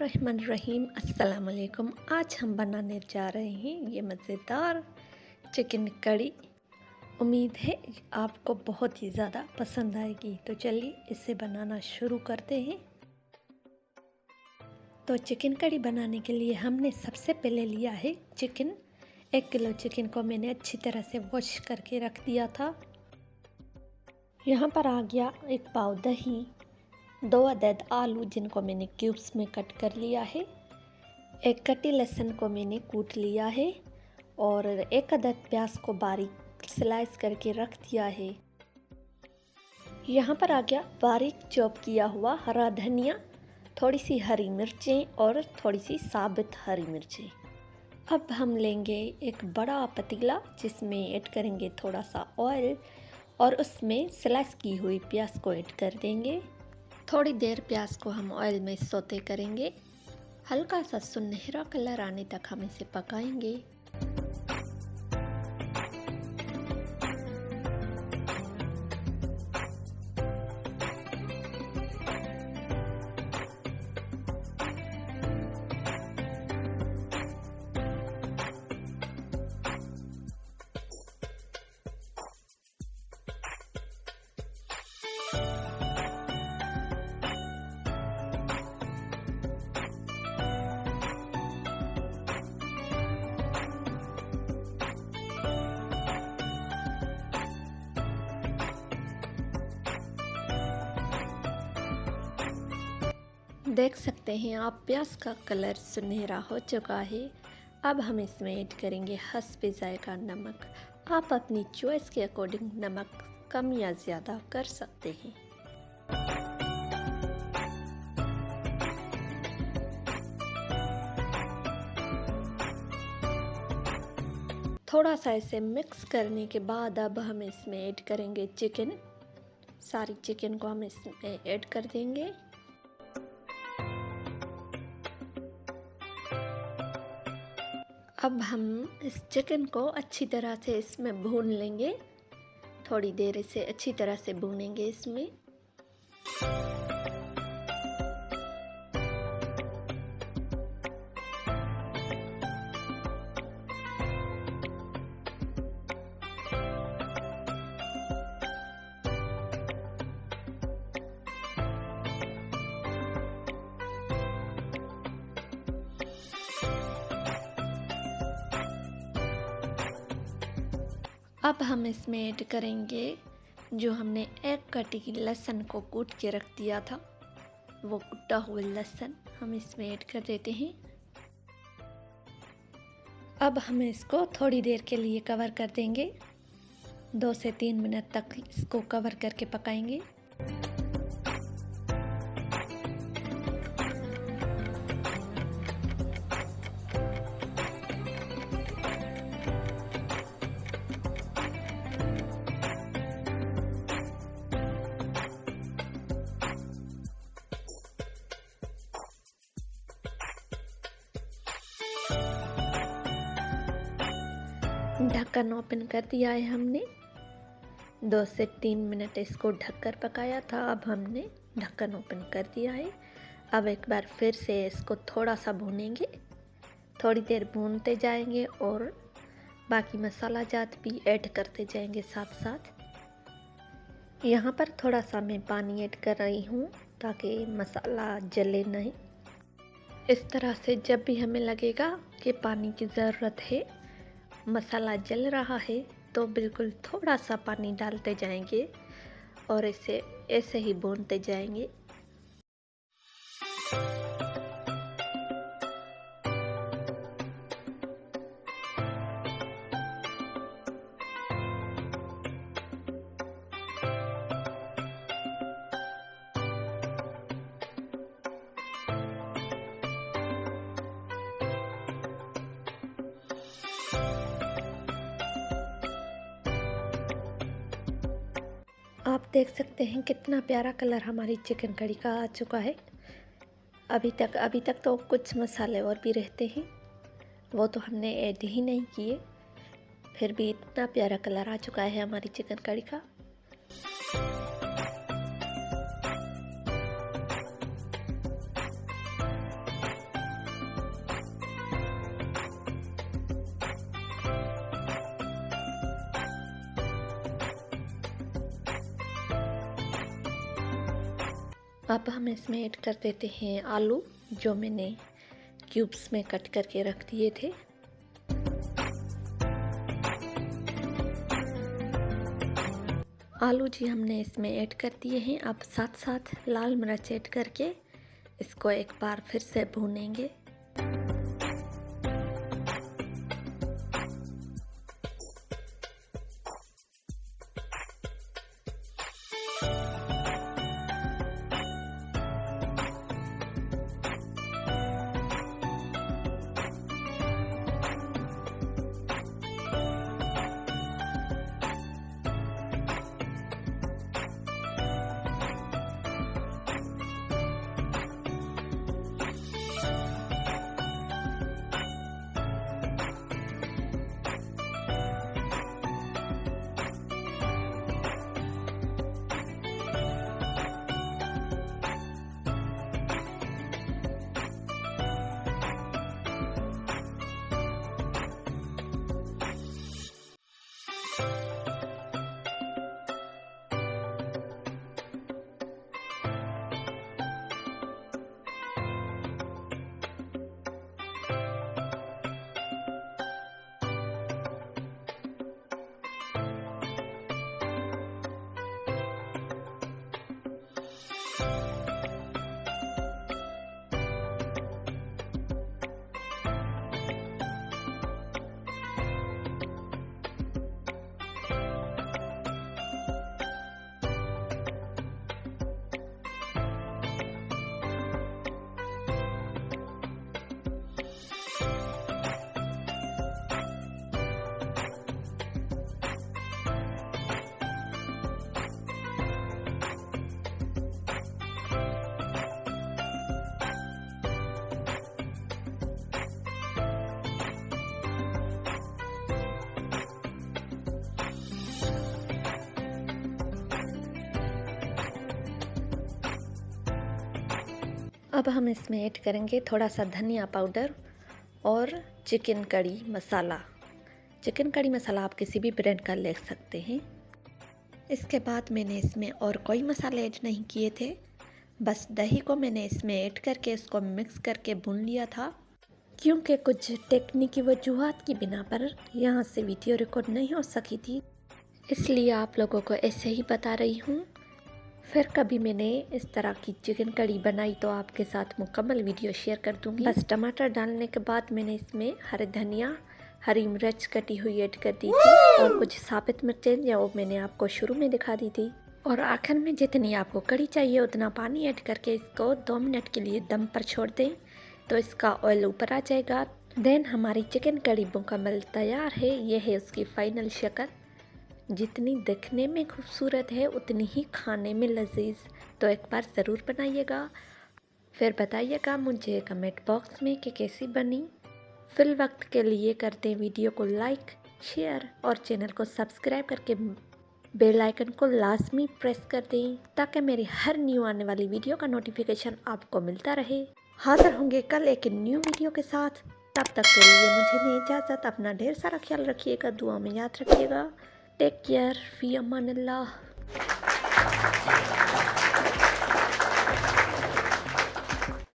बिस्मिल्लाहिर्रहमानिर्रहीम। अस्सलाम वालेकुम। आज हम बनाने जा रहे हैं ये मज़ेदार चिकन कड़ी। उम्मीद है आपको बहुत ही ज़्यादा पसंद आएगी। तो चलिए इसे बनाना शुरू करते हैं। तो चिकन कड़ी बनाने के लिए हमने सबसे पहले लिया है चिकन। 1 किलो चिकन को मैंने अच्छी तरह से वॉश करके रख दिया था। यहाँ पर आ गया 1 पाव दही, 2 अदद आलू जिनको मैंने क्यूब्स में कट कर लिया है, 1 कटी लहसुन को मैंने कूट लिया है और 1 अदद प्याज को बारीक स्लाइस करके रख दिया है। यहाँ पर आ गया बारीक चॉप किया हुआ हरा धनिया, थोड़ी सी हरी मिर्चें और थोड़ी सी साबुत हरी मिर्चें। अब हम लेंगे एक बड़ा पतीला जिसमें ऐड करेंगे थोड़ा सा ऑयल और उसमें स्लाइस की हुई प्याज को ऐड कर देंगे। थोड़ी देर प्याज को हम ऑयल में सौते करेंगे। हल्का सा सुनहरा कलर आने तक हम इसे पकाएंगे। देख सकते हैं आप प्याज का कलर सुनहरा हो चुका है। अब हम इसमें ऐड करेंगे हस्बे जायका नमक। आप अपनी चॉइस के अकॉर्डिंग नमक कम या ज़्यादा कर सकते हैं। थोड़ा सा इसे मिक्स करने के बाद अब हम इसमें ऐड करेंगे चिकन। सारी चिकन को हम इसमें ऐड कर देंगे। अब हम इस चिकन को अच्छी तरह से इसमें भून लेंगे। थोड़ी देर इसे अच्छी तरह से भूनेंगे इसमें। अब हम इसमें ऐड करेंगे जो हमने 1 कटी लहसुन को कूट के रख दिया था, वो कुटा हुआ लहसुन हम इसमें ऐड कर देते हैं। अब हम इसको थोड़ी देर के लिए कवर कर देंगे। 2 से 3 मिनट तक इसको कवर करके पकाएंगे। ढक्कन ओपन कर दिया है हमने। 2 से 3 मिनट इसको ढककर पकाया था। अब हमने ढक्कन ओपन कर दिया है। अब एक बार फिर से इसको थोड़ा सा भूनेंगे। थोड़ी देर भूनते जाएंगे और बाकी मसाला जात भी ऐड करते जाएंगे साथ साथ। यहाँ पर थोड़ा सा मैं पानी ऐड कर रही हूँ ताकि मसाला जले नहीं। इस तरह से जब भी हमें लगेगा कि पानी की ज़रूरत है, मसाला जल रहा है, तो बिल्कुल थोड़ा सा पानी डालते जाएंगे और इसे ऐसे ही भूनते जाएंगे। आप देख सकते हैं कितना प्यारा कलर हमारी चिकन कड़ी का आ चुका है। अभी तक तो कुछ मसाले और भी रहते हैं, वो तो हमने ऐड ही नहीं किए, फिर भी इतना प्यारा कलर आ चुका है हमारी चिकन कड़ी का। अब हम इसमें ऐड कर देते हैं आलू, जो मैंने क्यूब्स में कट करके रख दिए थे। आलू जी हमने इसमें ऐड कर दिए हैं। अब साथ साथ लाल मिर्च ऐड करके इसको एक बार फिर से भूनेंगे। अब हम इसमें ऐड करेंगे थोड़ा सा धनिया पाउडर और चिकन कड़ी मसाला। चिकन कड़ी मसाला आप किसी भी ब्रांड का ले सकते हैं। इसके बाद मैंने इसमें और कोई मसाले ऐड नहीं किए थे, बस दही को मैंने इसमें ऐड करके इसको मिक्स करके भून लिया था। क्योंकि कुछ टेक्निकी वजूहात की बिना पर यहाँ से वीडियो रिकॉर्ड नहीं हो सकी थी, इसलिए आप लोगों को ऐसे ही बता रही हूँ। फिर कभी मैंने इस तरह की चिकन कड़ी बनाई तो आपके साथ मुकम्मल वीडियो शेयर कर दूँगी। बस टमाटर डालने के बाद मैंने इसमें हरी धनिया, हरी मिर्च कटी हुई ऐड कर दी थी और कुछ साबित मिर्चें जो मैंने आपको शुरू में दिखा दी थी। और आखिर में जितनी आपको कड़ी चाहिए उतना पानी ऐड करके इसको 2 मिनट के लिए दम पर छोड़ दें तो इसका ऑयल ऊपर आ जाएगा। देन हमारी चिकन कड़ी मुकम्मल तैयार है। यह है उसकी फाइनल शक्ल। जितनी दिखने में खूबसूरत है उतनी ही खाने में लजीज। तो एक बार ज़रूर बनाइएगा, फिर बताइएगा मुझे कमेंट बॉक्स में कि कैसी बनी। फिल वक्त के लिए करते हैं वीडियो को लाइक, शेयर और चैनल को सब्सक्राइब करके बेल आइकन को लाजमी प्रेस कर दें ताकि मेरी हर न्यू आने वाली वीडियो का नोटिफिकेशन आपको मिलता रहे। हाजिर होंगे कल एक न्यू वीडियो के साथ। तब तक के लिए मुझे नहीं इजाज़त। अपना ढेर सारा ख्याल रखिएगा, दुआ में याद रखिएगा। टेक केयर, फी अमान अल्लाह।